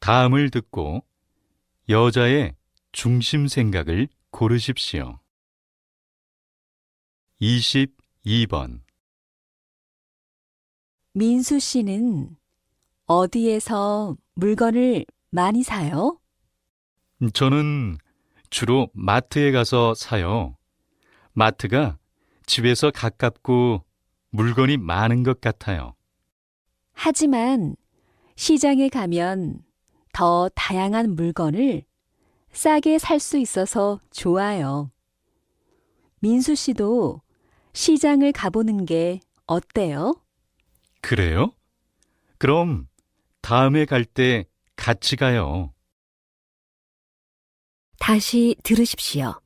다음을 듣고 여자의 중심 생각을 고르십시오. 22번. 민수 씨는 어디에서 물건을 많이 사요? 저는 주로 마트에 가서 사요. 마트가 집에서 가깝고 물건이 많은 것 같아요. 하지만 시장에 가면 더 다양한 물건을 싸게 살 수 있어서 좋아요. 민수 씨도 시장을 가보는 게 어때요? 그래요? 그럼 다음에 갈 때 같이 가요. 다시 들으십시오.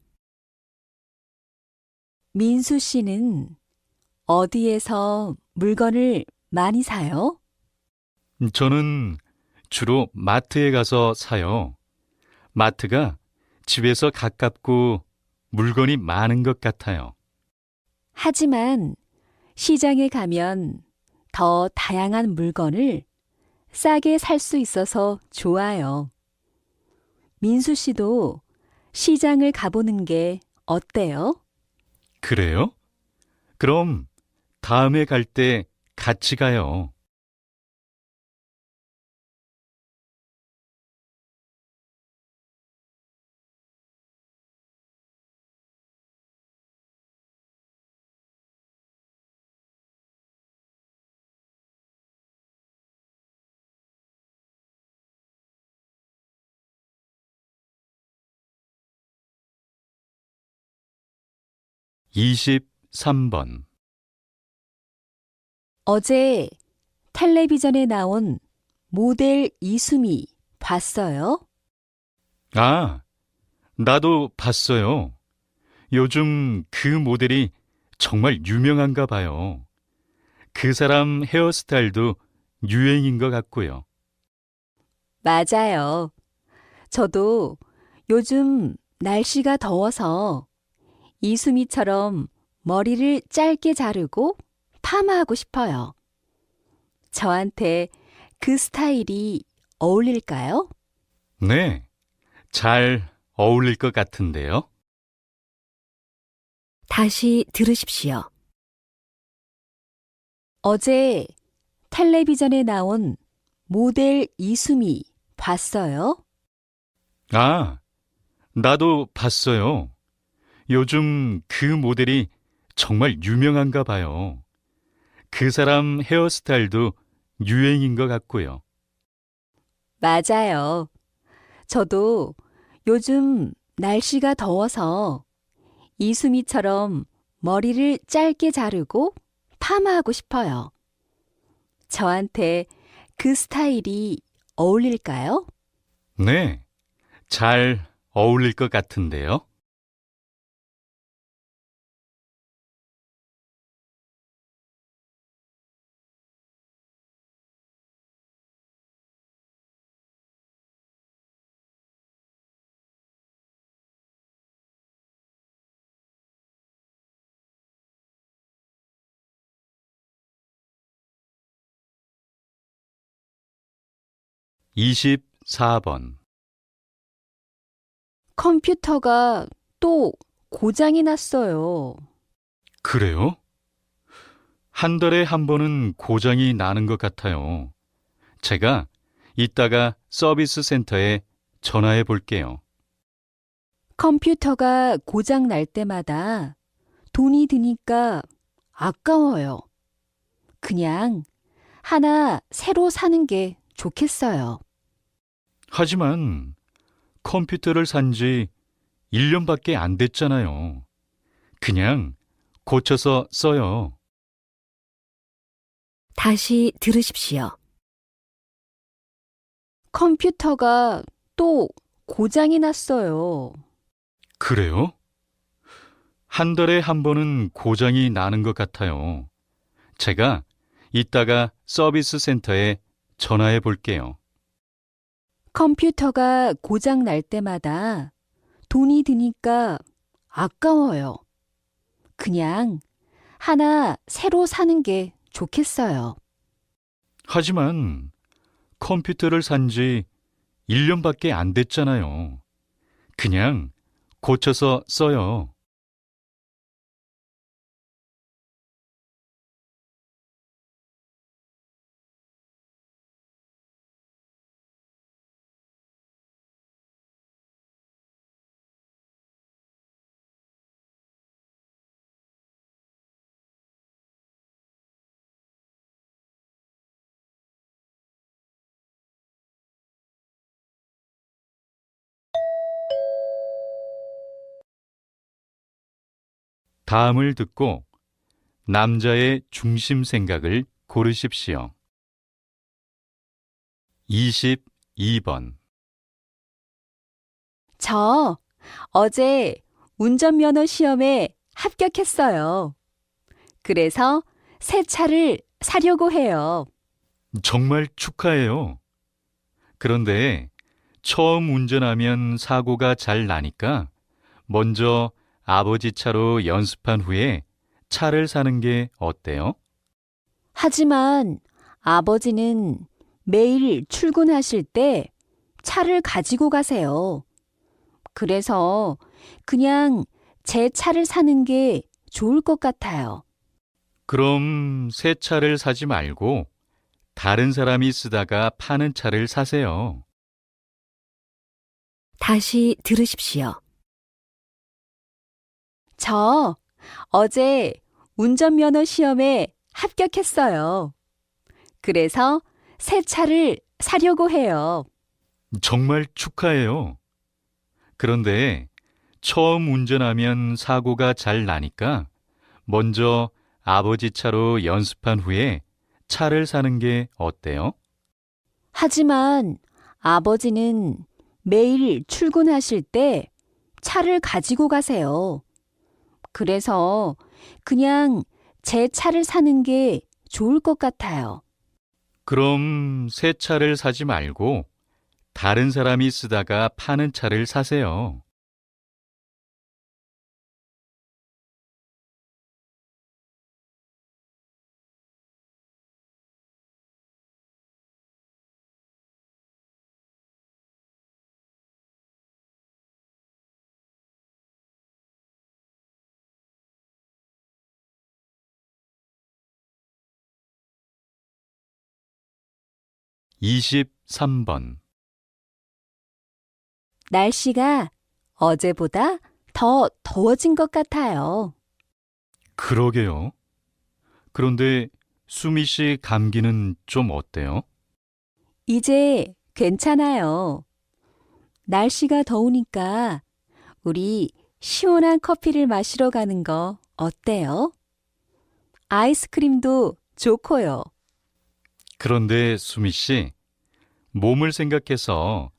민수 씨는 어디에서 물건을 많이 사요? 저는 주로 마트에 가서 사요. 마트가 집에서 가깝고 물건이 많은 것 같아요. 하지만 시장에 가면 더 다양한 물건을 싸게 살 수 있어서 좋아요. 민수 씨도 시장을 가보는 게 어때요? 그래요? 그럼 다음에 갈 때 같이 가요. 23번. 어제 텔레비전에 나온 모델 이수미 봤어요? 아, 나도 봤어요. 요즘 그 모델이 정말 유명한가 봐요. 그 사람 헤어스타일도 유행인 것 같고요. 맞아요. 저도 요즘 날씨가 더워서 이수미처럼 머리를 짧게 자르고 파마하고 싶어요. 저한테 그 스타일이 어울릴까요? 네, 잘 어울릴 것 같은데요. 다시 들으십시오. 어제 텔레비전에 나온 모델 이수미 봤어요? 아, 나도 봤어요. 요즘 그 모델이 정말 유명한가 봐요. 그 사람 헤어스타일도 유행인 것 같고요. 맞아요. 저도 요즘 날씨가 더워서 이수미처럼 머리를 짧게 자르고 파마하고 싶어요. 저한테 그 스타일이 어울릴까요? 네, 잘 어울릴 것 같은데요. 24번. 컴퓨터가 또 고장이 났어요. 그래요? 한 달에 한 번은 고장이 나는 것 같아요. 제가 이따가 서비스 센터에 전화해 볼게요. 컴퓨터가 고장 날 때마다 돈이 드니까 아까워요. 그냥 하나 새로 사는 게 좋겠어요. 하지만 컴퓨터를 산 지 1년밖에 안 됐잖아요. 그냥 고쳐서 써요. 다시 들으십시오. 컴퓨터가 또 고장이 났어요. 그래요? 한 달에 한 번은 고장이 나는 것 같아요. 제가 이따가 서비스 센터에 전화해 볼게요. 컴퓨터가 고장 날 때마다 돈이 드니까 아까워요. 그냥 하나 새로 사는 게 좋겠어요. 하지만 컴퓨터를 산 지 1년밖에 안 됐잖아요. 그냥 고쳐서 써요. 다음을 듣고 남자의 중심 생각을 고르십시오. 22번. 저 어제 운전면허 시험에 합격했어요. 그래서 새 차를 사려고 해요. 정말 축하해요. 그런데 처음 운전하면 사고가 잘 나니까 먼저 아버지 차로 연습한 후에 차를 사는 게 어때요? 하지만 아버지는 매일 출근하실 때 차를 가지고 가세요. 그래서 그냥 제 차를 사는 게 좋을 것 같아요. 그럼 새 차를 사지 말고 다른 사람이 쓰다가 파는 차를 사세요. 다시 들으십시오. 저 어제 운전면허 시험에 합격했어요. 그래서 새 차를 사려고 해요. 정말 축하해요. 그런데 처음 운전하면 사고가 잘 나니까 먼저 아버지 차로 연습한 후에 차를 사는 게 어때요? 하지만 아버지는 매일 출근하실 때 차를 가지고 가세요. 그래서 그냥 제 차를 사는 게 좋을 것 같아요. 그럼 새 차를 사지 말고 다른 사람이 쓰다가 파는 차를 사세요. (23번) 날씨가 어제보다 더 더워진 것 같아요. 그러게요. 그런데 수미 씨 감기는 좀 어때요? 이제 괜찮아요. 날씨가 더우니까 우리 시원한 커피를 마시러 가는 거 어때요? 아이스크림도 좋고요. 그런데 수미 씨, 몸을 생각해서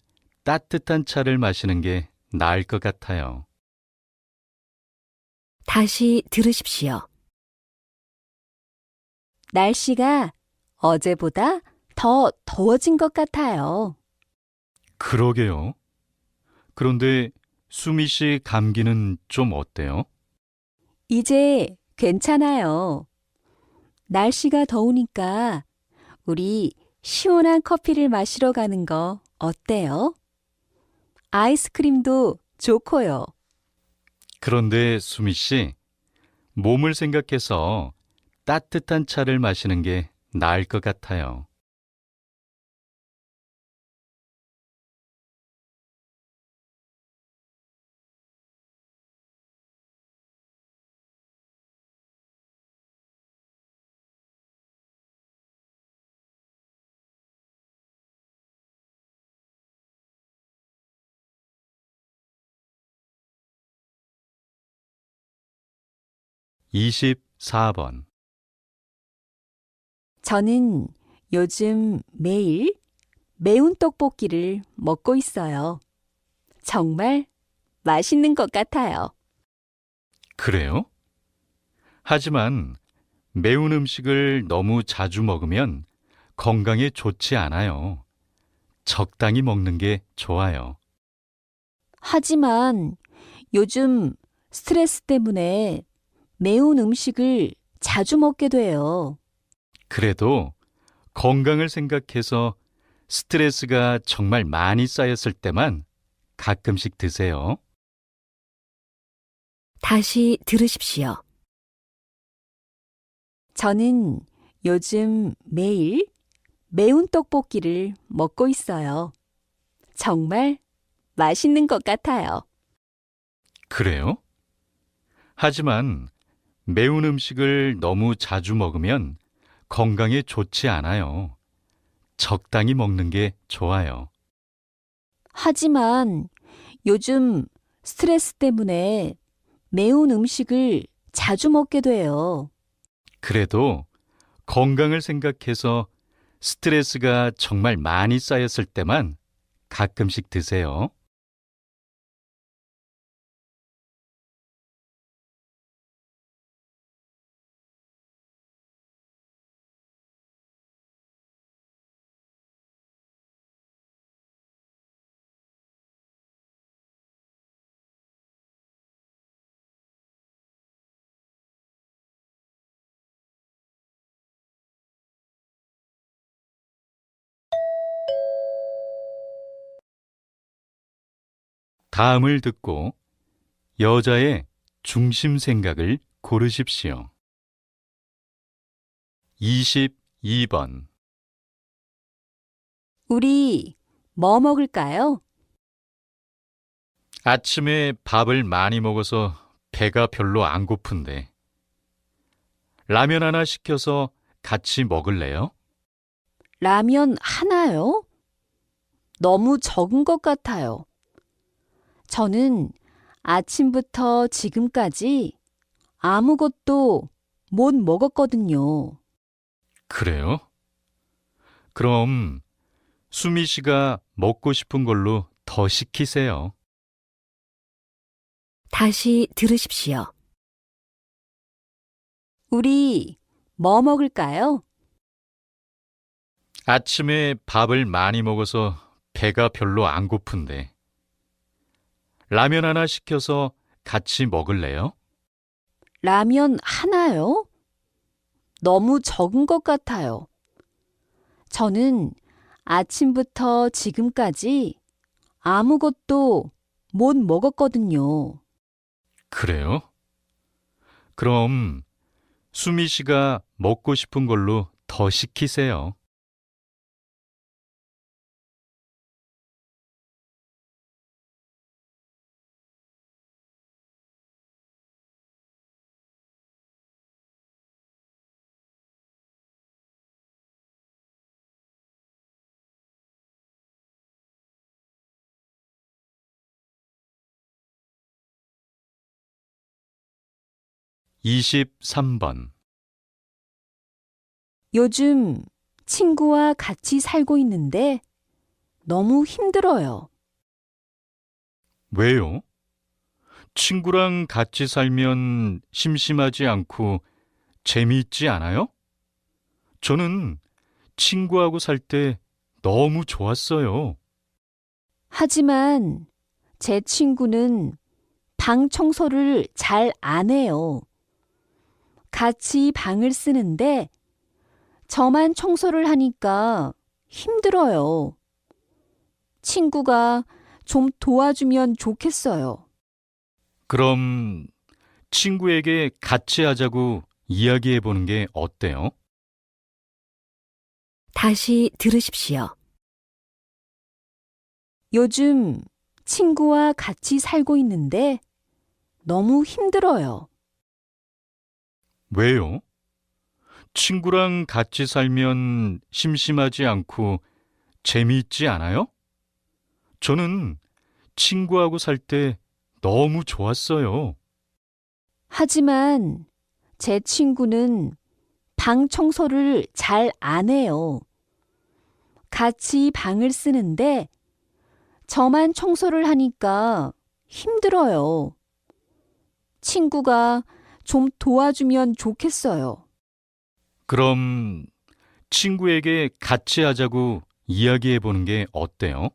따뜻한 차를 마시는 게 나을 것 같아요. 다시 들으십시오. 날씨가 어제보다 더 더워진 것 같아요. 그러게요. 그런데 수미 씨 감기는 좀 어때요? 이제 괜찮아요. 날씨가 더우니까 우리 시원한 커피를 마시러 가는 거 어때요? 아이스크림도 좋고요. 그런데 수미 씨, 몸을 생각해서 따뜻한 차를 마시는 게 나을 것 같아요. (24번) 저는 요즘 매일 매운 떡볶이를 먹고 있어요. 정말 맛있는 것 같아요. 그래요? 하지만 매운 음식을 너무 자주 먹으면 건강에 좋지 않아요. 적당히 먹는 게 좋아요. 하지만 요즘 스트레스 때문에 매운 음식을 자주 먹게 돼요. 그래도 건강을 생각해서 스트레스가 정말 많이 쌓였을 때만 가끔씩 드세요. 다시 들으십시오. 저는 요즘 매일 매운 떡볶이를 먹고 있어요. 정말 맛있는 것 같아요. 그래요? 하지만 매운 음식을 너무 자주 먹으면 건강에 좋지 않아요. 적당히 먹는 게 좋아요. 하지만 요즘 스트레스 때문에 매운 음식을 자주 먹게 돼요. 그래도 건강을 생각해서 스트레스가 정말 많이 쌓였을 때만 가끔씩 드세요. 다음을 듣고 여자의 중심 생각을 고르십시오. 22번. 우리 뭐 먹을까요? 아침에 밥을 많이 먹어서 배가 별로 안 고픈데 라면 하나 시켜서 같이 먹을래요? 라면 하나요? 너무 적은 것 같아요. 저는 아침부터 지금까지 아무것도 못 먹었거든요. 그래요? 그럼 수미 씨가 먹고 싶은 걸로 더 시키세요. 다시 들으십시오. 우리 뭐 먹을까요? 아침에 밥을 많이 먹어서 배가 별로 안 고픈데 라면 하나 시켜서 같이 먹을래요? 라면 하나요? 너무 적은 것 같아요. 저는 아침부터 지금까지 아무것도 못 먹었거든요. 그래요? 그럼 수미 씨가 먹고 싶은 걸로 더 시키세요. 23번. 요즘 친구와 같이 살고 있는데 너무 힘들어요. 왜요? 친구랑 같이 살면 심심하지 않고 재미있지 않아요? 저는 친구하고 살 때 너무 좋았어요. 하지만 제 친구는 방 청소를 잘 안 해요. 같이 방을 쓰는데 저만 청소를 하니까 힘들어요. 친구가 좀 도와주면 좋겠어요. 그럼 친구에게 같이 하자고 이야기해 보는 게 어때요? 다시 들으십시오. 요즘 친구와 같이 살고 있는데 너무 힘들어요. 왜요? 친구랑 같이 살면 심심하지 않고 재미있지 않아요? 저는 친구하고 살 때 너무 좋았어요. 하지만 제 친구는 방 청소를 잘 안 해요. 같이 방을 쓰는데 저만 청소를 하니까 힘들어요. 친구가 좀 도와주면 좋겠어요. 그럼 친구에게 같이 하자고 이야기해 보는 게 어때요?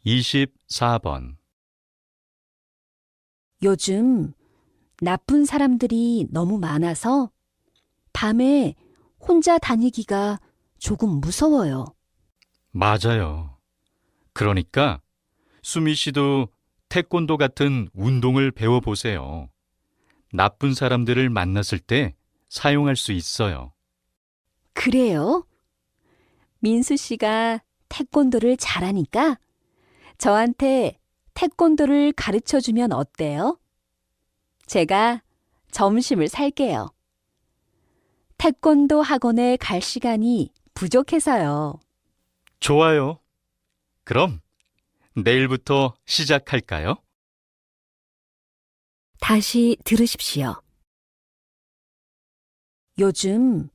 24번. 요즘 나쁜 사람들이 너무 많아서 밤에 혼자 다니기가 조금 무서워요. 맞아요. 그러니까 수미 씨도 태권도 같은 운동을 배워보세요. 나쁜 사람들을 만났을 때 사용할 수 있어요. 그래요? 민수 씨가 태권도를 잘하니까 저한테 태권도를 가르쳐 주면 어때요? 제가 점심을 살게요. 태권도 학원에 갈 시간이 부족해서요. 좋아요. 그럼 내일부터 시작할까요? 다시 들으십시오. 요즘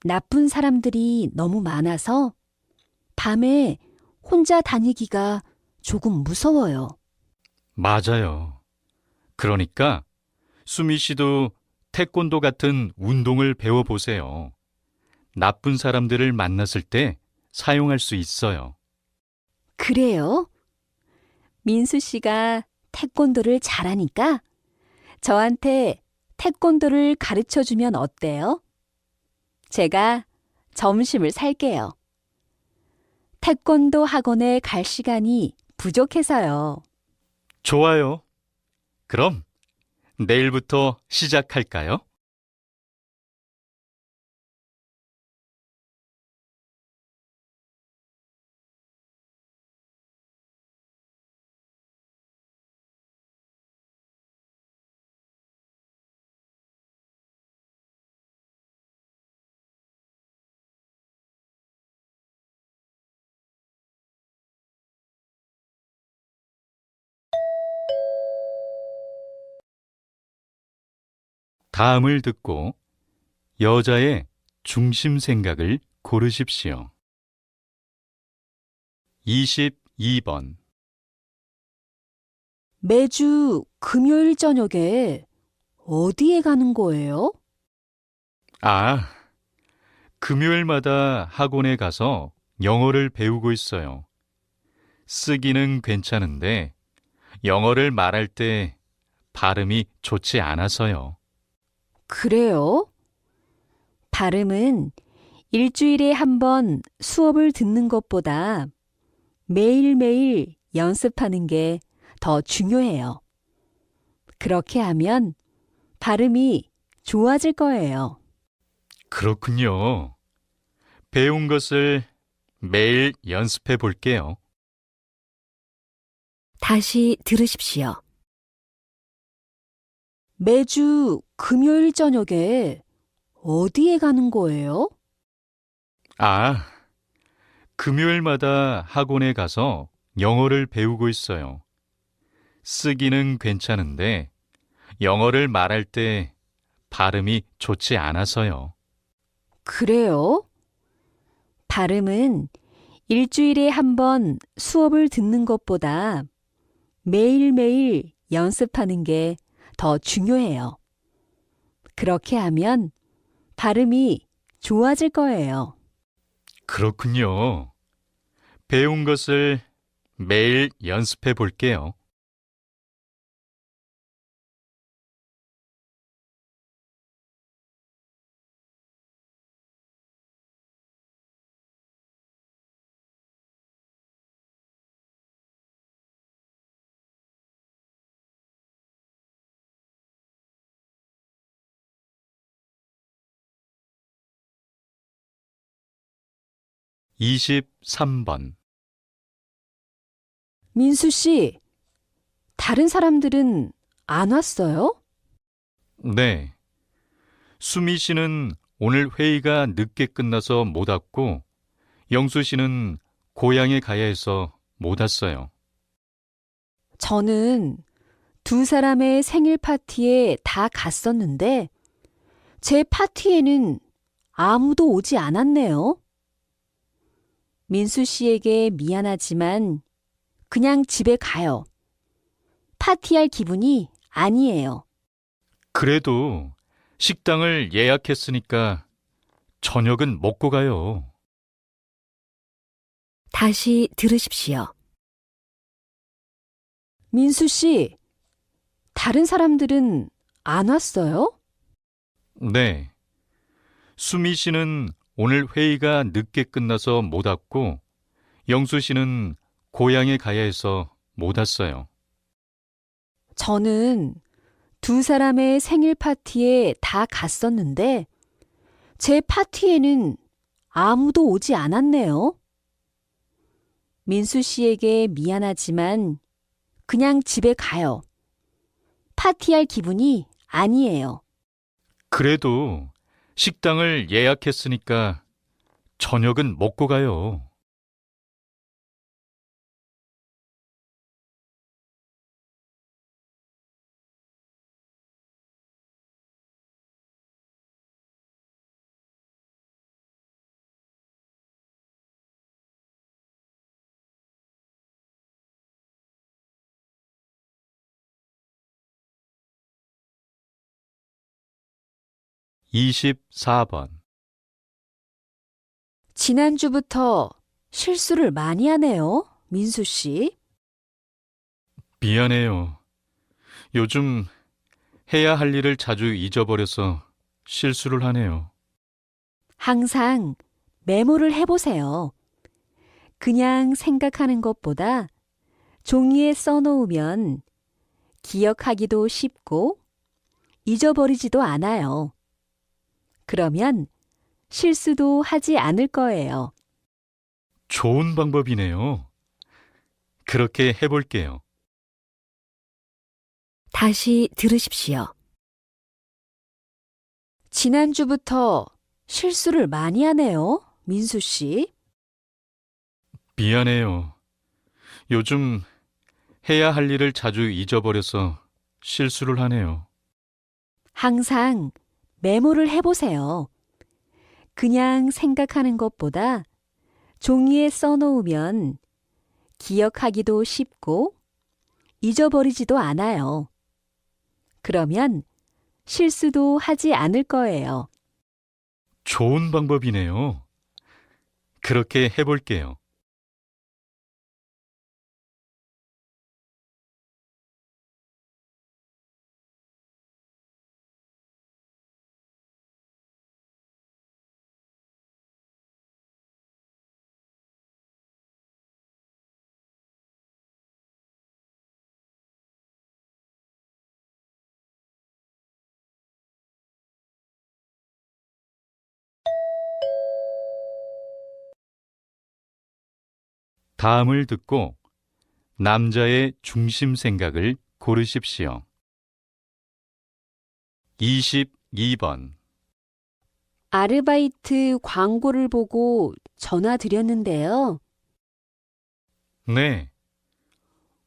나쁜 사람들이 너무 많아서 밤에 혼자 다니기가 조금 무서워요. 맞아요. 그러니까 수미 씨도 태권도 같은 운동을 배워보세요. 나쁜 사람들을 만났을 때 사용할 수 있어요. 그래요? 민수 씨가 태권도를 잘하니까 저한테 태권도를 가르쳐 주면 어때요? 제가 점심을 살게요. 태권도 학원에 갈 시간이 부족해서요. 좋아요. 그럼 내일부터 시작할까요? 다음을 듣고 여자의 중심 생각을 고르십시오. 22번. 매주 금요일 저녁에 어디에 가는 거예요? 아, 금요일마다 학원에 가서 영어를 배우고 있어요. 쓰기는 괜찮은데 영어를 말할 때 발음이 좋지 않아서요. 그래요? 발음은 일주일에 한 번 수업을 듣는 것보다 매일매일 연습하는 게 더 중요해요. 그렇게 하면 발음이 좋아질 거예요. 그렇군요. 배운 것을 매일 연습해 볼게요. 다시 들으십시오. 매주 금요일 저녁에 어디에 가는 거예요? 아, 금요일마다 학원에 가서 영어를 배우고 있어요. 쓰기는 괜찮은데 영어를 말할 때 발음이 좋지 않아서요. 그래요? 발음은 일주일에 한 번 수업을 듣는 것보다 매일매일 연습하는 게 더 중요해요. 그렇게 하면 발음이 좋아질 거예요. 그렇군요. 배운 것을 매일 연습해 볼게요. 23번. 민수 씨, 다른 사람들은 안 왔어요? 네. 수미 씨는 오늘 회의가 늦게 끝나서 못 왔고, 영수 씨는 고향에 가야 해서 못 왔어요. 저는 두 사람의 생일 파티에 다 갔었는데 제 파티에는 아무도 오지 않았네요. 민수 씨에게 미안하지만 그냥 집에 가요. 파티할 기분이 아니에요. 그래도 식당을 예약했으니까 저녁은 먹고 가요. 다시 들으십시오. 민수 씨, 다른 사람들은 안 왔어요? 네. 수미 씨는 오늘 회의가 늦게 끝나서 못 왔고, 영수 씨는 고향에 가야 해서 못 왔어요. 저는 두 사람의 생일 파티에 다 갔었는데, 제 파티에는 아무도 오지 않았네요. 민수 씨에게 미안하지만 그냥 집에 가요. 파티할 기분이 아니에요. 그래도 식당을 예약했으니까 저녁은 먹고 가요. 24번. 지난주부터 실수를 많이 하네요, 민수 씨. 미안해요. 요즘 해야 할 일을 자주 잊어버려서 실수를 하네요. 항상 메모를 해보세요. 그냥 생각하는 것보다 종이에 써놓으면 기억하기도 쉽고 잊어버리지도 않아요. 그러면 실수도 하지 않을 거예요. 좋은 방법이네요. 그렇게 해볼게요. 다시 들으십시오. 지난주부터 실수를 많이 하네요, 민수 씨. 미안해요. 요즘 해야 할 일을 자주 잊어버려서 실수를 하네요. 항상 메모를 해보세요. 그냥 생각하는 것보다 종이에 써놓으면 기억하기도 쉽고 잊어버리지도 않아요. 그러면 실수도 하지 않을 거예요. 좋은 방법이네요. 그렇게 해볼게요. 다음을 듣고 남자의 중심 생각을 고르십시오. 22번. 아르바이트 광고를 보고 전화 드렸는데요. 네.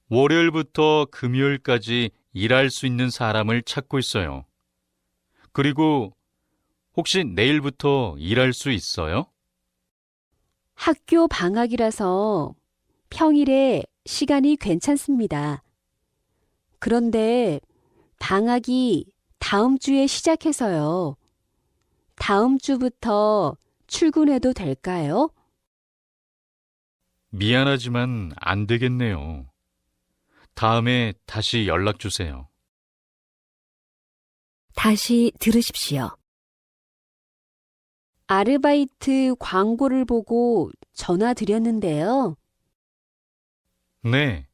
월요일부터 금요일까지 일할 수 있는 사람을 찾고 있어요. 그리고 혹시 내일부터 일할 수 있어요? 학교 방학이라서 평일에 시간이 괜찮습니다. 그런데 방학이 다음 주에 시작해서요. 다음 주부터 출근해도 될까요? 미안하지만 안 되겠네요. 다음에 다시 연락 주세요. 다시 들으십시오. 아르바이트 광고를 보고 전화 드렸는데요. 네.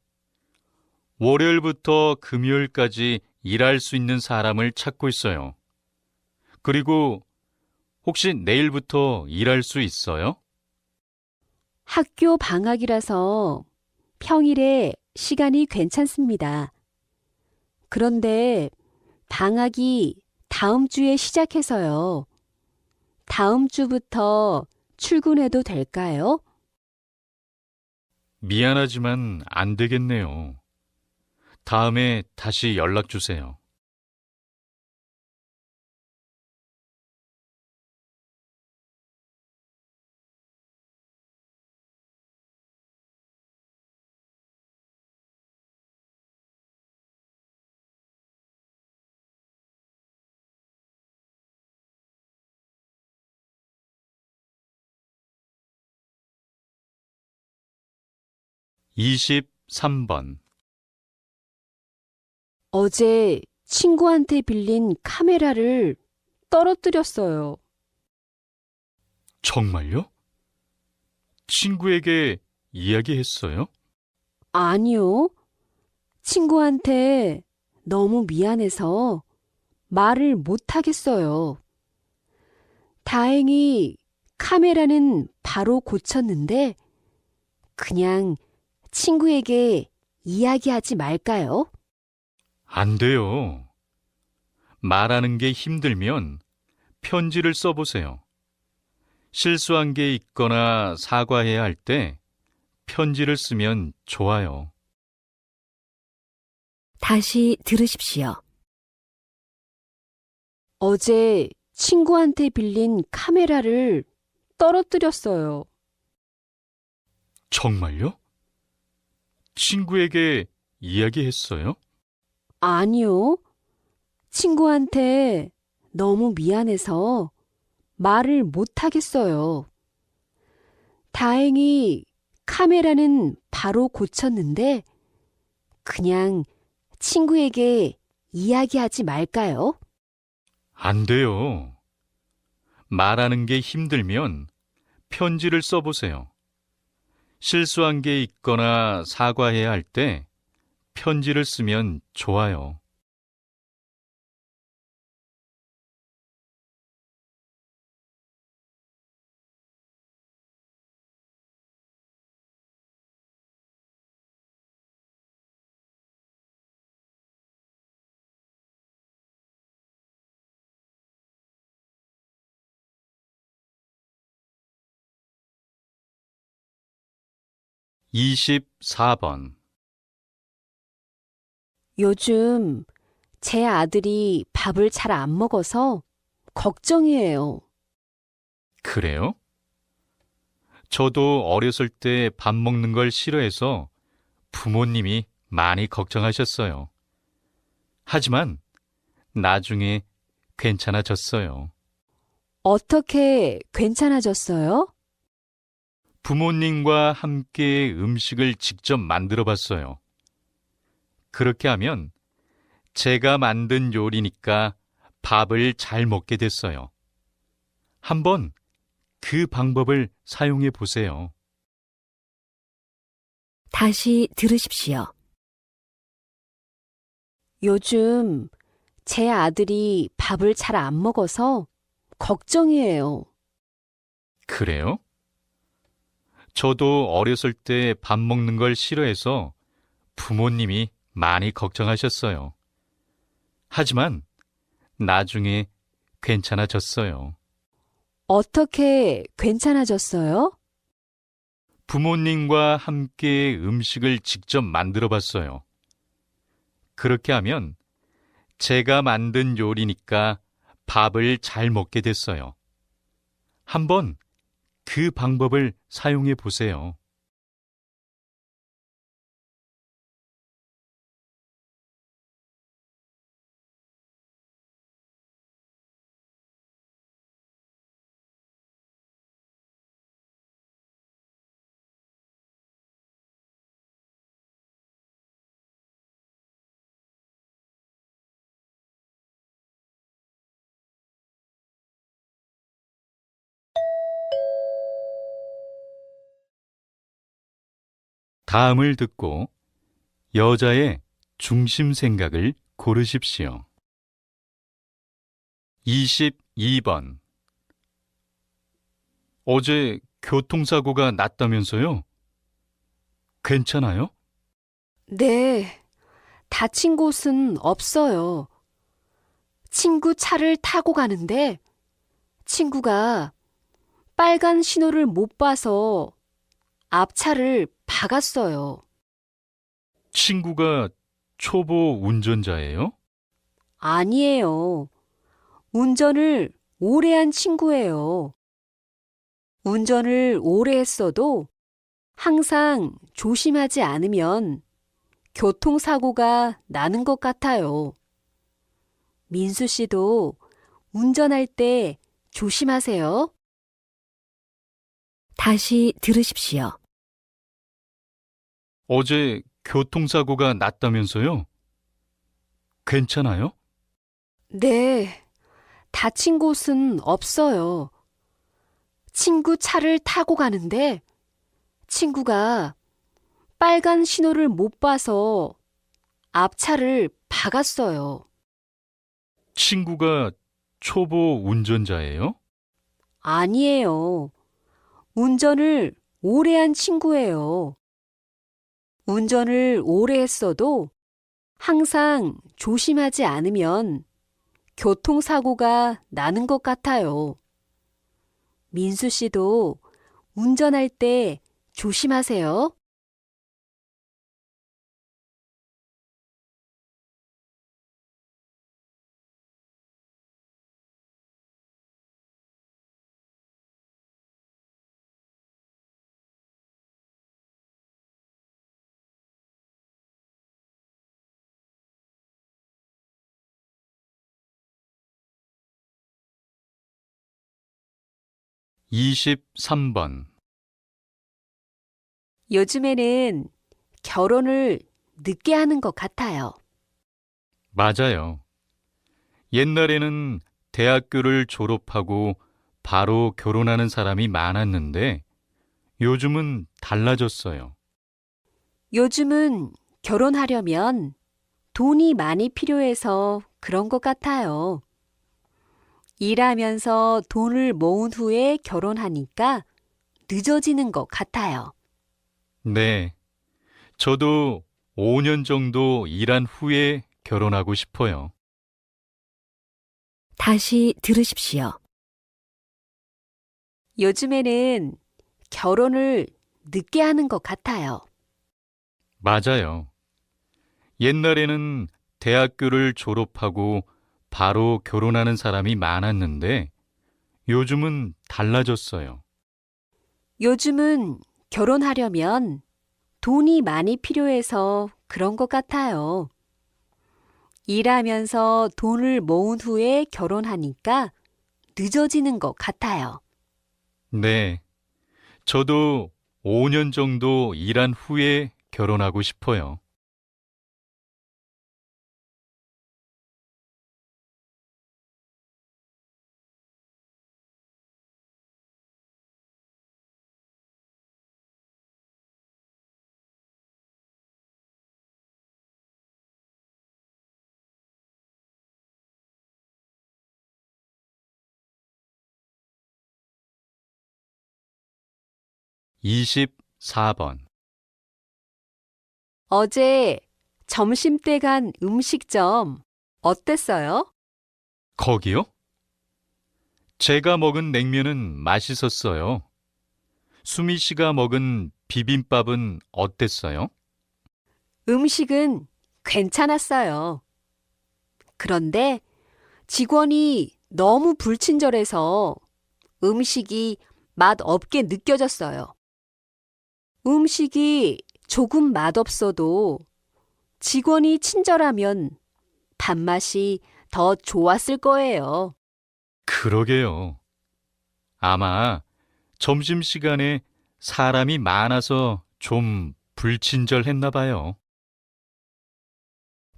월요일부터 금요일까지 일할 수 있는 사람을 찾고 있어요. 그리고 혹시 내일부터 일할 수 있어요? 학교 방학이라서 평일에 시간이 괜찮습니다. 그런데 방학이 다음 주에 시작해서요. 다음 주부터 출근해도 될까요? 미안하지만 안 되겠네요. 다음에 다시 연락 주세요. 23번. 어제 친구한테 빌린 카메라를 떨어뜨렸어요. 정말요? 친구에게 이야기했어요? 아니요. 친구한테 너무 미안해서 말을 못하겠어요. 다행히 카메라는 바로 고쳤는데 그냥 친구에게 이야기하지 말까요? 안 돼요. 말하는 게 힘들면 편지를 써보세요. 실수한 게 있거나 사과해야 할 때 편지를 쓰면 좋아요. 다시 들으십시오. 어제 친구한테 빌린 카메라를 떨어뜨렸어요. 정말요? 친구에게 이야기했어요? 아니요. 친구한테 너무 미안해서 말을 못하겠어요. 다행히 카메라는 바로 고쳤는데 그냥 친구에게 이야기하지 말까요? 안 돼요. 말하는 게 힘들면 편지를 써보세요. 실수한 게 있거나 사과해야 할 때 편지를 쓰면 좋아요. (24번) 요즘 제 아들이 밥을 잘 안 먹어서 걱정이에요. 그래요? 저도 어렸을 때 밥 먹는 걸 싫어해서 부모님이 많이 걱정하셨어요. 하지만 나중에 괜찮아졌어요. 어떻게 괜찮아졌어요? 부모님과 함께 음식을 직접 만들어 봤어요. 그렇게 하면 제가 만든 요리니까 밥을 잘 먹게 됐어요. 한번 그 방법을 사용해 보세요. 다시 들으십시오. 요즘 제 아들이 밥을 잘 안 먹어서 걱정이에요. 그래요? 저도 어렸을 때 밥 먹는 걸 싫어해서 부모님이 많이 걱정하셨어요. 하지만 나중에 괜찮아졌어요. 어떻게 괜찮아졌어요? 부모님과 함께 음식을 직접 만들어 봤어요. 그렇게 하면 제가 만든 요리니까 밥을 잘 먹게 됐어요. 한번 그 방법을 사용해 보세요. 다음을 듣고 여자의 중심 생각을 고르십시오. 22번. 어제 교통사고가 났다면서요? 괜찮아요? 네, 다친 곳은 없어요. 친구 차를 타고 가는데 친구가 빨간 신호를 못 봐서 앞차를 박았어요. 친구가 초보 운전자예요? 아니에요. 운전을 오래 한 친구예요. 운전을 오래 했어도 항상 조심하지 않으면 교통사고가 나는 것 같아요. 민수 씨도 운전할 때 조심하세요. 다시 들으십시오. 어제 교통사고가 났다면서요? 괜찮아요? 네, 다친 곳은 없어요. 친구 차를 타고 가는데 친구가 빨간 신호를 못 봐서 앞차를 박았어요. 친구가 초보 운전자예요? 아니에요. 운전을 오래 한 친구예요. 운전을 오래 했어도 항상 조심하지 않으면 교통사고가 나는 것 같아요. 민수 씨도 운전할 때 조심하세요. 23번. 요즘에는 결혼을 늦게 하는 것 같아요. 맞아요. 옛날에는 대학교를 졸업하고 바로 결혼하는 사람이 많았는데 요즘은 달라졌어요. 요즘은 결혼하려면 돈이 많이 필요해서 그런 것 같아요. 일하면서 돈을 모은 후에 결혼하니까 늦어지는 것 같아요. 네, 저도 5년 정도 일한 후에 결혼하고 싶어요. 다시 들으십시오. 요즘에는 결혼을 늦게 하는 것 같아요. 맞아요. 옛날에는 대학교를 졸업하고 바로 결혼하는 사람이 많았는데 요즘은 달라졌어요. 요즘은 결혼하려면 돈이 많이 필요해서 그런 것 같아요. 일하면서 돈을 모은 후에 결혼하니까 늦어지는 것 같아요. 네, 저도 5년 정도 일한 후에 결혼하고 싶어요. 24번. 어제 점심때 간 음식점 어땠어요? 거기요? 제가 먹은 냉면은 맛있었어요. 수미 씨가 먹은 비빔밥은 어땠어요? 음식은 괜찮았어요. 그런데 직원이 너무 불친절해서 음식이 맛없게 느껴졌어요. 음식이 조금 맛없어도 직원이 친절하면 밥맛이 더 좋았을 거예요. 그러게요. 아마 점심시간에 사람이 많아서 좀 불친절했나 봐요.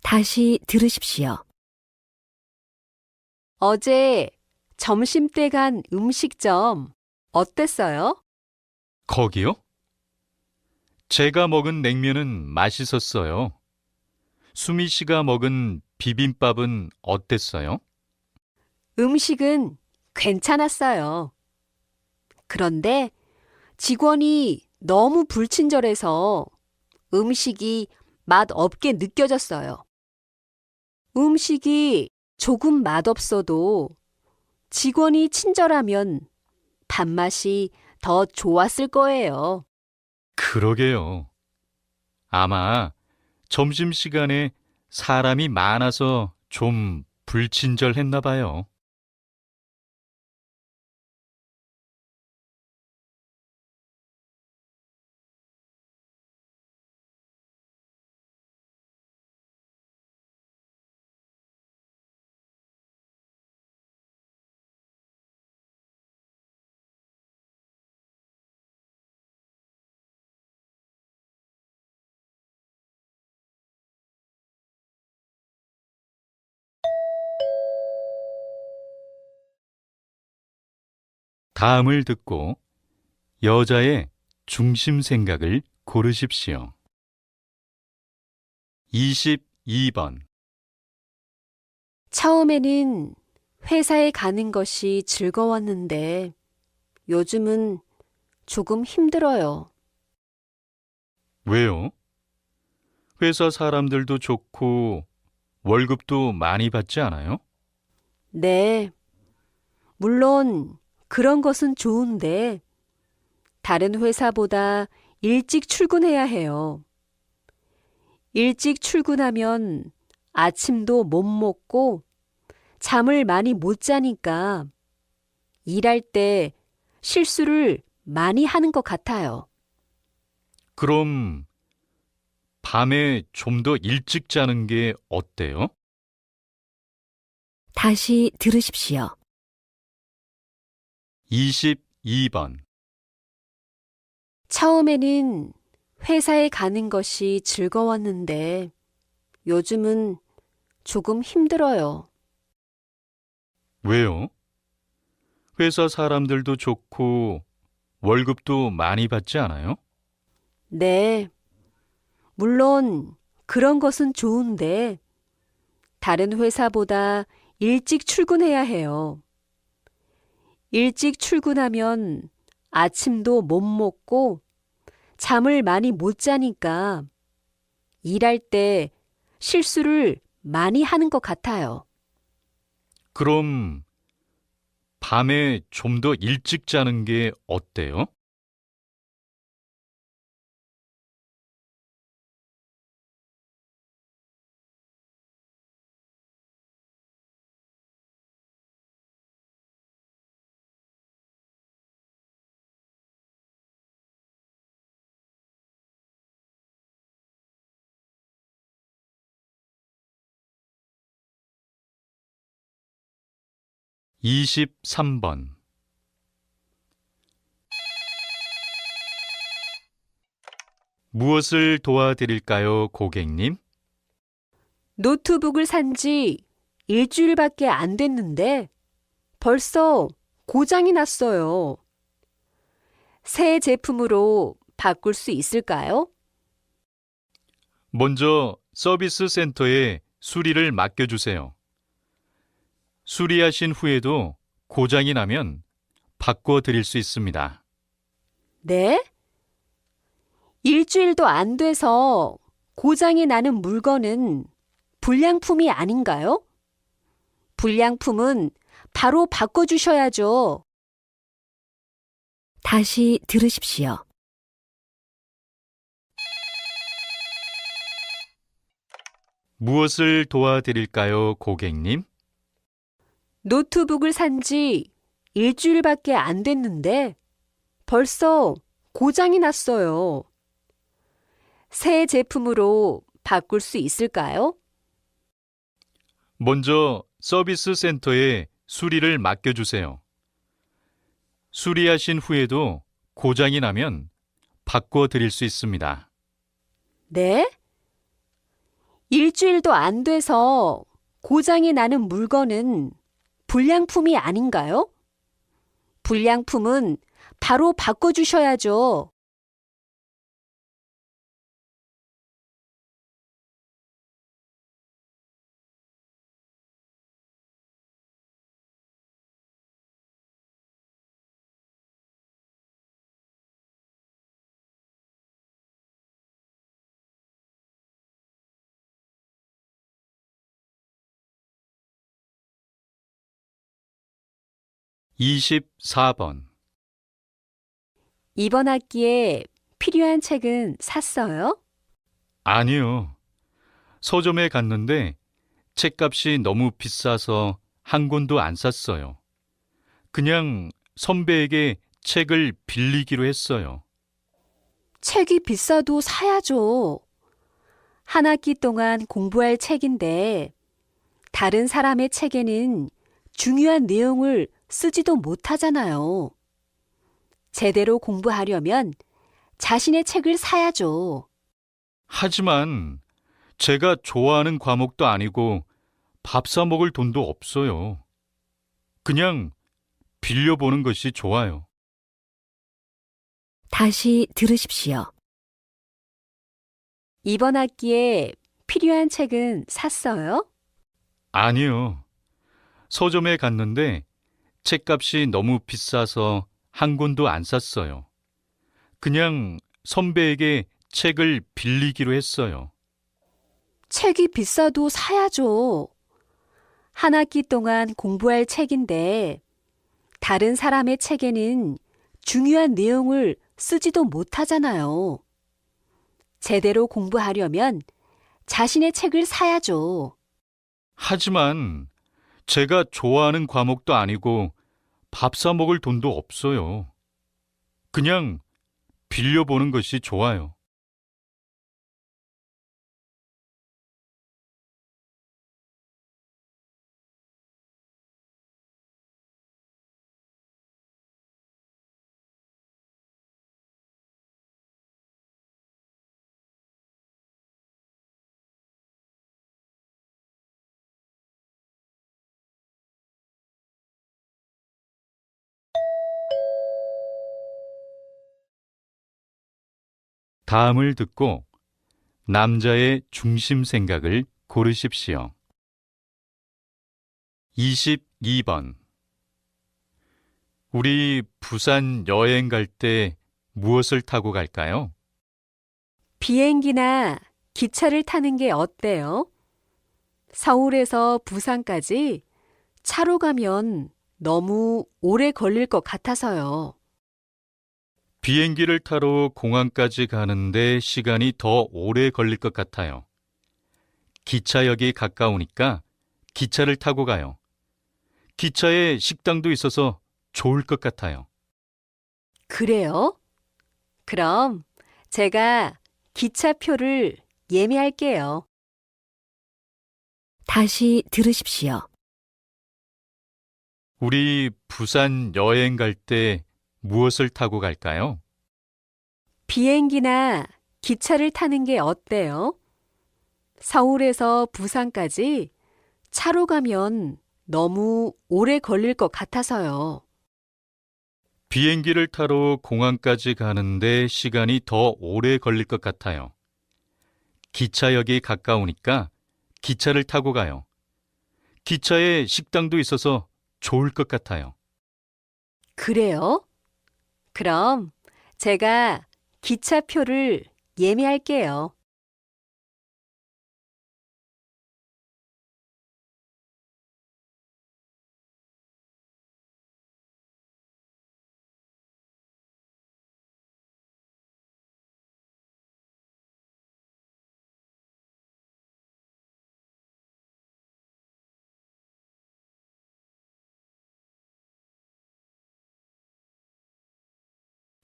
다시 들으십시오. 어제 점심때 간 음식점 어땠어요? 거기요? 제가 먹은 냉면은 맛있었어요. 수미 씨가 먹은 비빔밥은 어땠어요? 음식은 괜찮았어요. 그런데 직원이 너무 불친절해서 음식이 맛없게 느껴졌어요. 음식이 조금 맛없어도 직원이 친절하면 밥맛이 더 좋았을 거예요. 그러게요. 아마 점심시간에 사람이 많아서 좀 불친절했나 봐요. 다음을 듣고 여자의 중심 생각을 고르십시오. 22번. 처음에는 회사에 가는 것이 즐거웠는데 요즘은 조금 힘들어요. 왜요? 회사 사람들도 좋고 월급도 많이 받지 않아요? 네, 물론 그런 것은 좋은데 다른 회사보다 일찍 출근해야 해요. 일찍 출근하면 아침도 못 먹고 잠을 많이 못 자니까 일할 때 실수를 많이 하는 것 같아요. 그럼 밤에 좀 더 일찍 자는 게 어때요? 다시 들으십시오. 22번. 처음에는 회사에 가는 것이 즐거웠는데 요즘은 조금 힘들어요. 왜요? 회사 사람들도 좋고 월급도 많이 받지 않아요? 네, 물론 그런 것은 좋은데 다른 회사보다 일찍 출근해야 해요. 일찍 출근하면 아침도 못 먹고 잠을 많이 못 자니까 일할 때 실수를 많이 하는 것 같아요. 그럼 밤에 좀 더 일찍 자는 게 어때요? 23번. 무엇을 도와드릴까요, 고객님? 노트북을 산지 일주일밖에 안 됐는데 벌써 고장이 났어요. 새 제품으로 바꿀 수 있을까요? 먼저 서비스 센터에 수리를 맡겨주세요. 수리하신 후에도 고장이 나면 바꿔드릴 수 있습니다. 네? 일주일도 안 돼서 고장이 나는 물건은 불량품이 아닌가요? 불량품은 바로 바꿔주셔야죠. 다시 들으십시오. 무엇을 도와드릴까요, 고객님? 노트북을 산지 일주일밖에 안 됐는데 벌써 고장이 났어요. 새 제품으로 바꿀 수 있을까요? 먼저 서비스 센터에 수리를 맡겨주세요. 수리하신 후에도 고장이 나면 바꿔드릴 수 있습니다. 네? 일주일도 안 돼서 고장이 나는 물건은 불량품이 아닌가요? 불량품은 바로 바꿔주셔야죠. 24번. 이번 학기에 필요한 책은 샀어요? 아니요. 서점에 갔는데 책값이 너무 비싸서 한 권도 안 샀어요. 그냥 선배에게 책을 빌리기로 했어요. 책이 비싸도 사야죠. 한 학기 동안 공부할 책인데 다른 사람의 책에는 중요한 내용을 쓰지도 못하잖아요. 제대로 공부하려면 자신의 책을 사야죠. 하지만 제가 좋아하는 과목도 아니고 밥 사 먹을 돈도 없어요. 그냥 빌려보는 것이 좋아요. 다시 들으십시오. 이번 학기에 필요한 책은 샀어요? 아니요. 서점에 갔는데 책값이 너무 비싸서 한 권도 안 샀어요. 그냥 선배에게 책을 빌리기로 했어요. 책이 비싸도 사야죠. 한 학기 동안 공부할 책인데 다른 사람의 책에는 중요한 내용을 쓰지도 못하잖아요. 제대로 공부하려면 자신의 책을 사야죠. 하지만 제가 좋아하는 과목도 아니고 밥 사 먹을 돈도 없어요. 그냥 빌려보는 것이 좋아요. 다음을 듣고 남자의 중심 생각을 고르십시오. 22번. 우리 부산 여행 갈 때 무엇을 타고 갈까요? 비행기나 기차를 타는 게 어때요? 서울에서 부산까지 차로 가면 너무 오래 걸릴 것 같아서요. 비행기를 타러 공항까지 가는데 시간이 더 오래 걸릴 것 같아요. 기차역이 가까우니까 기차를 타고 가요. 기차에 식당도 있어서 좋을 것 같아요. 그래요? 그럼 제가 기차표를 예매할게요. 다시 들으십시오. 우리 부산 여행 갈 때 무엇을 타고 갈까요? 비행기나 기차를 타는 게 어때요? 서울에서 부산까지 차로 가면 너무 오래 걸릴 것 같아서요. 비행기를 타러 공항까지 가는데 시간이 더 오래 걸릴 것 같아요. 기차역이 가까우니까 기차를 타고 가요. 기차에 식당도 있어서 좋을 것 같아요. 그래요? 그럼 제가 기차표를 예매할게요.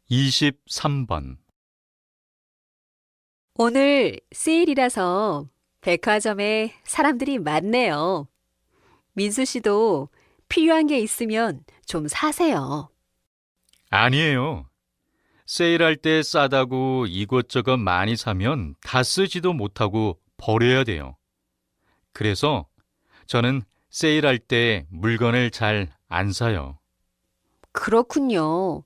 23번. 오늘 세일이라서 백화점에 사람들이 많네요. 민수 씨도 필요한 게 있으면 좀 사세요. 아니에요. 세일할 때 싸다고 이것저것 많이 사면 다 쓰지도 못하고 버려야 돼요. 그래서 저는 세일할 때 물건을 잘 안 사요. 그렇군요.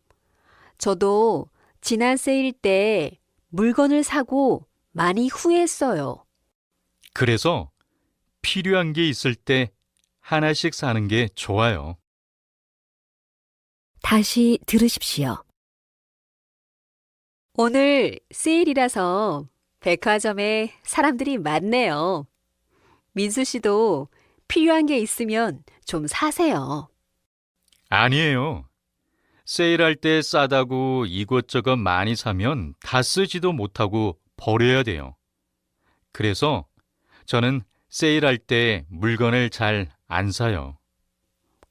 저도 지난 세일 때 물건을 사고 많이 후회했어요. 그래서 필요한 게 있을 때 하나씩 사는 게 좋아요. 다시 들으십시오. 오늘 세일이라서 백화점에 사람들이 많네요. 민수 씨도 필요한 게 있으면 좀 사세요. 아니에요. 세일할 때 싸다고 이것저것 많이 사면 다 쓰지도 못하고 버려야 돼요. 그래서 저는 세일할 때 물건을 잘 안 사요.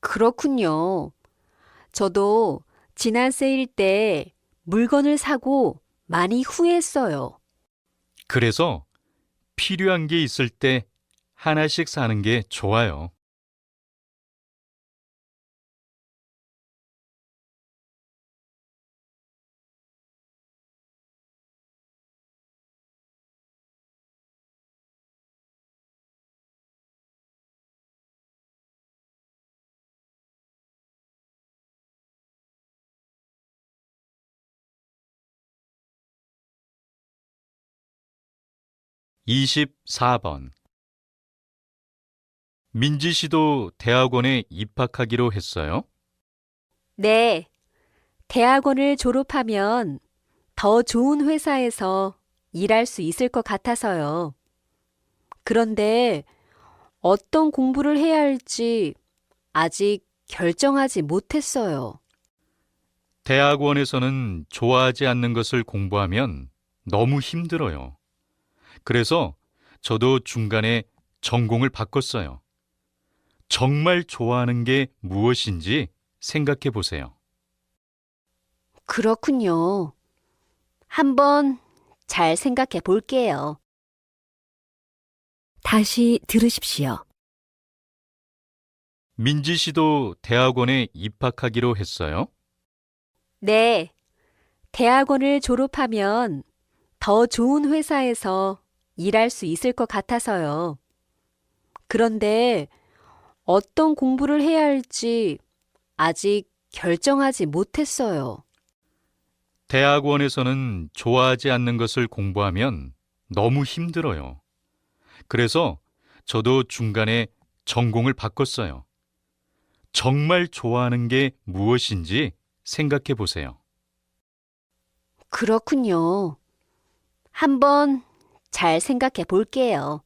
그렇군요. 저도 지난 세일 때 물건을 사고 많이 후회했어요. 그래서 필요한 게 있을 때 하나씩 사는 게 좋아요. 24번. 민지 씨도 대학원에 입학하기로 했어요? 네, 대학원을 졸업하면 더 좋은 회사에서 일할 수 있을 것 같아서요. 그런데 어떤 공부를 해야 할지 아직 결정하지 못했어요. 대학원에서는 좋아하지 않는 것을 공부하면 너무 힘들어요. 그래서 저도 중간에 전공을 바꿨어요. 정말 좋아하는 게 무엇인지 생각해 보세요. 그렇군요. 한번 잘 생각해 볼게요. 다시 들으십시오. 민지 씨도 대학원에 입학하기로 했어요? 네, 대학원을 졸업하면 더 좋은 회사에서 일할 수 있을 것 같아서요. 그런데 어떤 공부를 해야 할지 아직 결정하지 못했어요. 대학원에서는 좋아하지 않는 것을 공부하면 너무 힘들어요. 그래서 저도 중간에 전공을 바꿨어요. 정말 좋아하는 게 무엇인지 생각해 보세요. 그렇군요. 한번 잘 생각해 볼게요.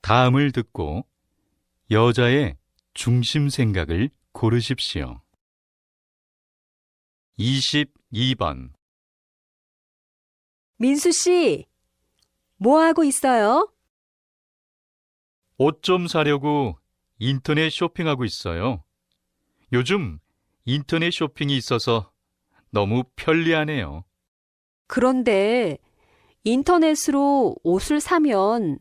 다음을 듣고 여자의 중심 생각을 고르십시오. 22번. 민수 씨, 뭐 하고 있어요? 옷 좀 사려고 인터넷 쇼핑하고 있어요. 요즘 인터넷 쇼핑이 있어서 너무 편리하네요. 그런데 인터넷으로 옷을 사면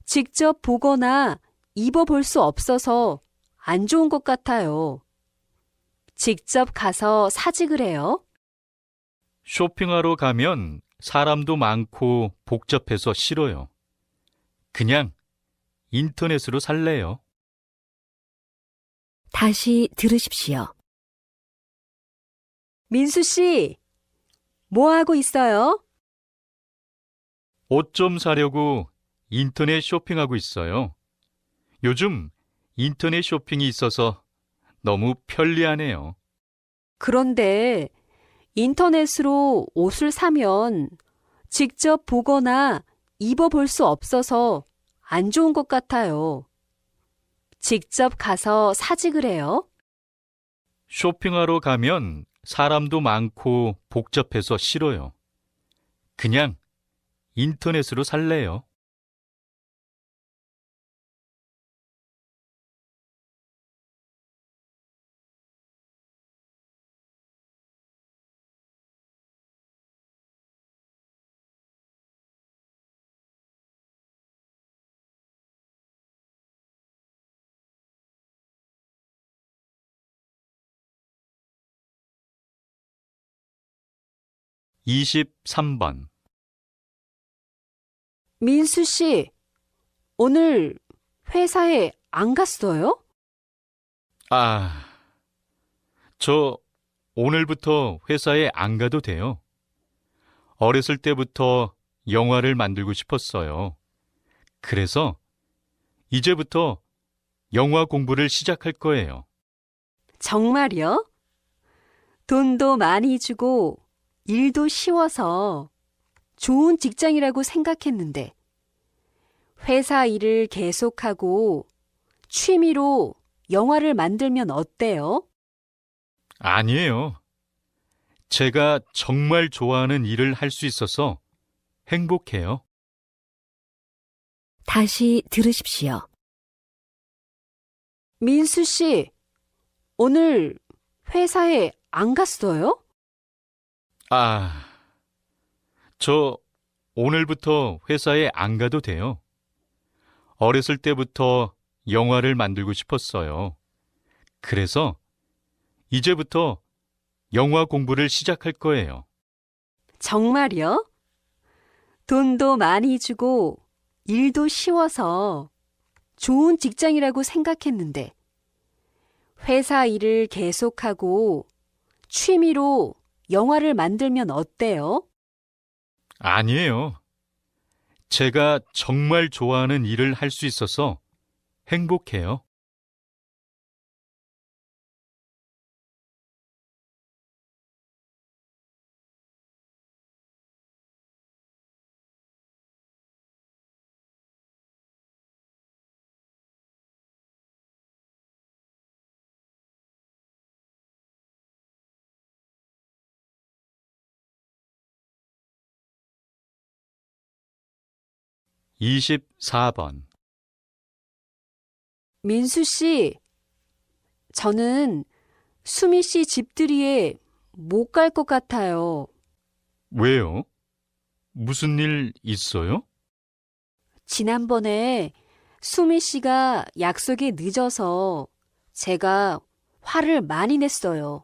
직접 보거나 입어볼 수 없어서 안 좋은 것 같아요. 직접 가서 사지 그래요? 쇼핑하러 가면 사람도 많고 복잡해서 싫어요. 그냥 인터넷으로 살래요. 다시 들으십시오. 민수 씨, 뭐 하고 있어요? 옷 좀 사려고 인터넷 쇼핑하고 있어요. 요즘 인터넷 쇼핑이 있어서 너무 편리하네요. 그런데 인터넷으로 옷을 사면 직접 보거나 입어볼 수 없어서 안 좋은 것 같아요. 직접 가서 사지 그래요? 쇼핑하러 가면 사람도 많고 복잡해서 싫어요. 그냥 인터넷으로 살래요. (23번) 민수 씨, 오늘 회사에 안 갔어요? 저 오늘부터 회사에 안 가도 돼요. 어렸을 때부터 영화를 만들고 싶었어요. 그래서 이제부터 영화 공부를 시작할 거예요. 정말요? 돈도 많이 주고 일도 쉬워서 좋은 직장이라고 생각했는데 회사 일을 계속하고 취미로 영화를 만들면 어때요? 아니에요. 제가 정말 좋아하는 일을 할 수 있어서 행복해요. 다시 들으십시오. 민수 씨, 오늘 회사에 안 갔어요? 저 오늘부터 회사에 안 가도 돼요. 어렸을 때부터 영화를 만들고 싶었어요. 그래서 이제부터 영화 공부를 시작할 거예요. 정말요? 돈도 많이 주고 일도 쉬워서 좋은 직장이라고 생각했는데 회사 일을 계속하고 취미로 영화를 만들면 어때요? 아니에요. 제가 정말 좋아하는 일을 할 수 있어서 행복해요. (24번) 민수 씨, 저는 수미 씨 집들이에 못 갈 것 같아요. 왜요? 무슨 일 있어요? 지난번에 수미 씨가 약속에 늦어서 제가 화를 많이 냈어요.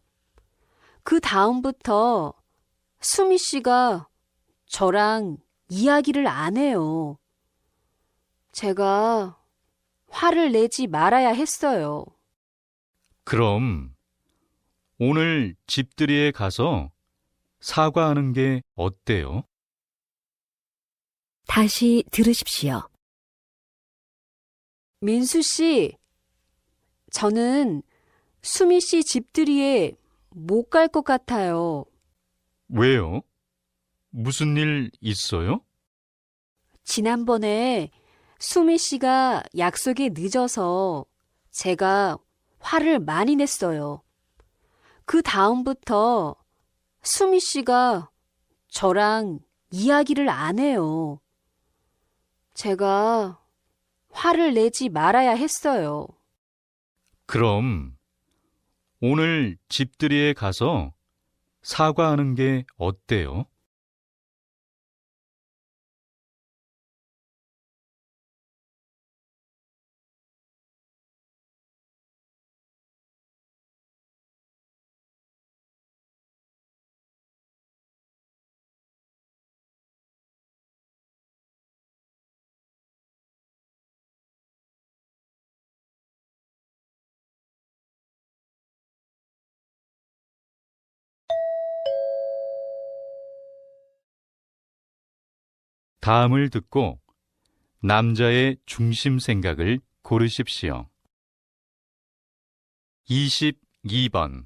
그 다음부터 수미 씨가 저랑 이야기를 안 해요. 제가 화를 내지 말아야 했어요. 그럼 오늘 집들이에 가서 사과하는 게 어때요? 다시 들으십시오. 민수 씨, 저는 수미 씨 집들이에 못 갈 것 같아요. 왜요? 무슨 일 있어요? 지난번에 수미 씨가 약속에 늦어서 제가 화를 많이 냈어요. 그 다음부터 수미 씨가 저랑 이야기를 안 해요. 제가 화를 내지 말아야 했어요. 그럼 오늘 집들이에 가서 사과하는 게 어때요? 다음을 듣고 남자의 중심 생각을 고르십시오. 22번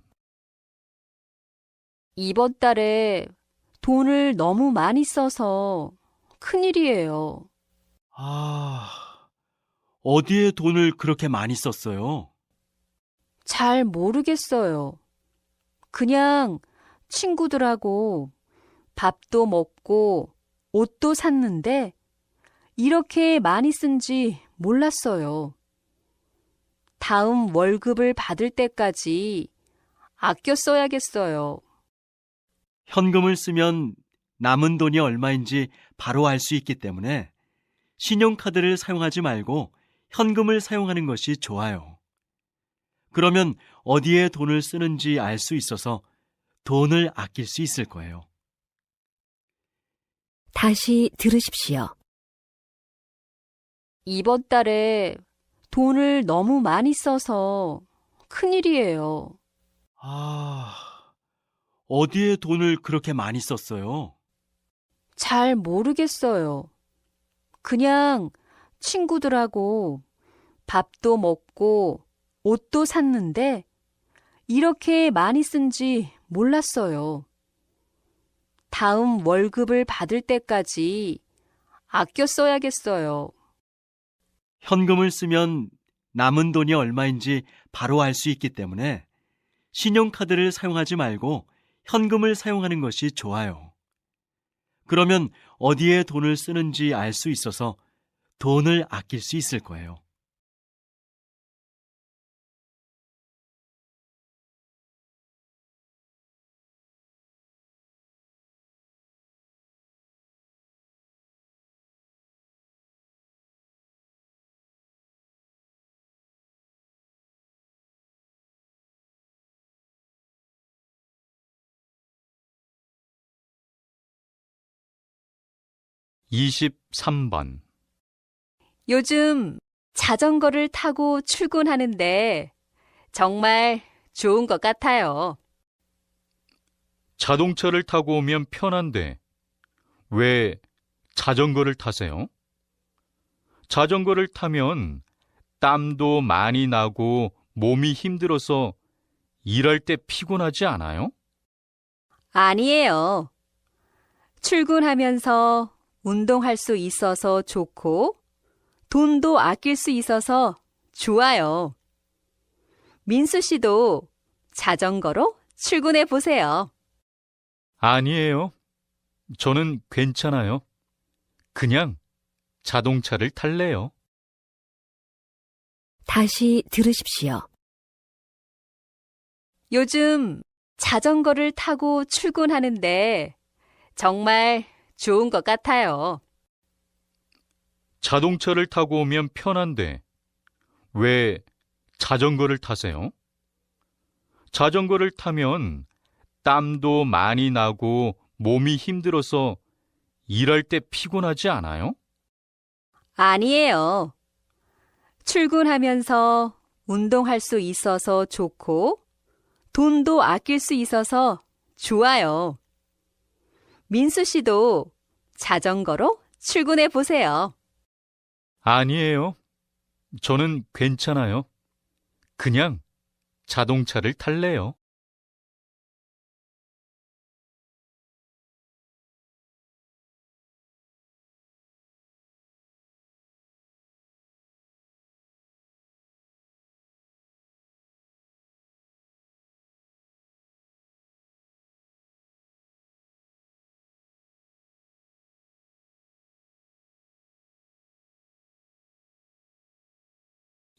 이번 달에 돈을 너무 많이 써서 큰일이에요. 아, 어디에 돈을 그렇게 많이 썼어요? 잘 모르겠어요. 그냥 친구들하고 밥도 먹고 옷도 샀는데 이렇게 많이 쓴지 몰랐어요. 다음 월급을 받을 때까지 아껴 써야겠어요. 현금을 쓰면 남은 돈이 얼마인지 바로 알 수 있기 때문에 신용카드를 사용하지 말고 현금을 사용하는 것이 좋아요. 그러면 어디에 돈을 쓰는지 알 수 있어서 돈을 아낄 수 있을 거예요. 다시 들으십시오. 이번 달에 돈을 너무 많이 써서 큰일이에요. 아, 어디에 돈을 그렇게 많이 썼어요? 잘 모르겠어요. 그냥 친구들하고 밥도 먹고 옷도 샀는데 이렇게 많이 쓴지 몰랐어요. 다음 월급을 받을 때까지 아껴 써야겠어요. 현금을 쓰면 남은 돈이 얼마인지 바로 알 수 있기 때문에 신용카드를 사용하지 말고 현금을 사용하는 것이 좋아요. 그러면 어디에 돈을 쓰는지 알 수 있어서 돈을 아낄 수 있을 거예요. 23번. 요즘 자전거를 타고 출근하는데 정말 좋은 것 같아요. 자동차를 타고 오면 편한데 왜 자전거를 타세요? 자전거를 타면 땀도 많이 나고 몸이 힘들어서 일할 때 피곤하지 않아요? 아니에요. 출근하면서 운동할 수 있어서 좋고 돈도 아낄 수 있어서 좋아요. 민수 씨도 자전거로 출근해 보세요. 아니에요. 저는 괜찮아요. 그냥 자동차를 탈래요. 다시 들으십시오. 요즘 자전거를 타고 출근하는데 정말 좋은 것 같아요. 자동차를 타고 오면 편한데 왜 자전거를 타세요? 자전거를 타면 땀도 많이 나고 몸이 힘들어서 일할 때 피곤하지 않아요? 아니에요. 출근하면서 운동할 수 있어서 좋고 돈도 아낄 수 있어서 좋아요. 민수 씨도 자전거로 출근해 보세요. 아니에요. 저는 괜찮아요. 그냥 자동차를 탈래요.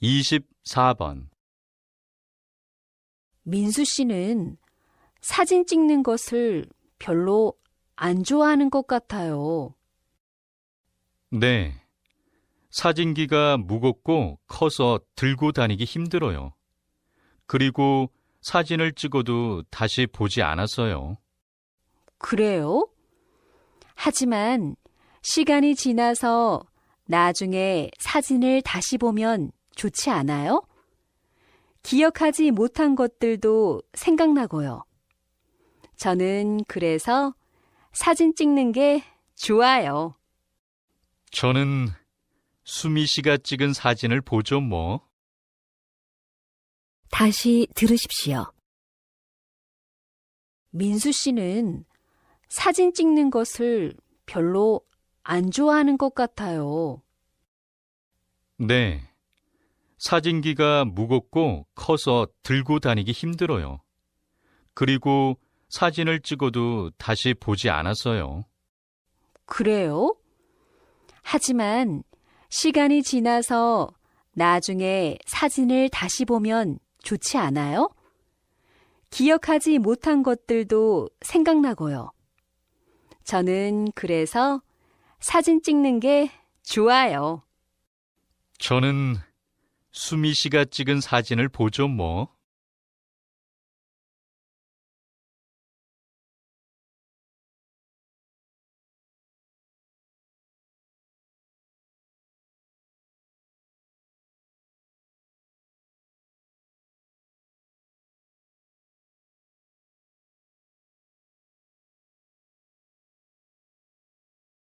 이십사 번. 민수 씨는 사진 찍는 것을 별로 안 좋아하는 것 같아요. 네. 사진기가 무겁고 커서 들고 다니기 힘들어요. 그리고 사진을 찍어도 다시 보지 않았어요. 그래요? 하지만 시간이 지나서 나중에 사진을 다시 보면 좋지 않아요? 기억하지 못한 것들도 생각나고요. 저는 그래서 사진 찍는 게 좋아요. 저는 수미 씨가 찍은 사진을 보죠, 뭐. 다시 들으십시오. 민수 씨는 사진 찍는 것을 별로 안 좋아하는 것 같아요. 네. 사진기가 무겁고 커서 들고 다니기 힘들어요. 그리고 사진을 찍어도 다시 보지 않았어요. 그래요? 하지만 시간이 지나서 나중에 사진을 다시 보면 좋지 않아요? 기억하지 못한 것들도 생각나고요. 저는 그래서 사진 찍는 게 좋아요. 저는 수미 씨가 찍은 사진을 보죠, 뭐.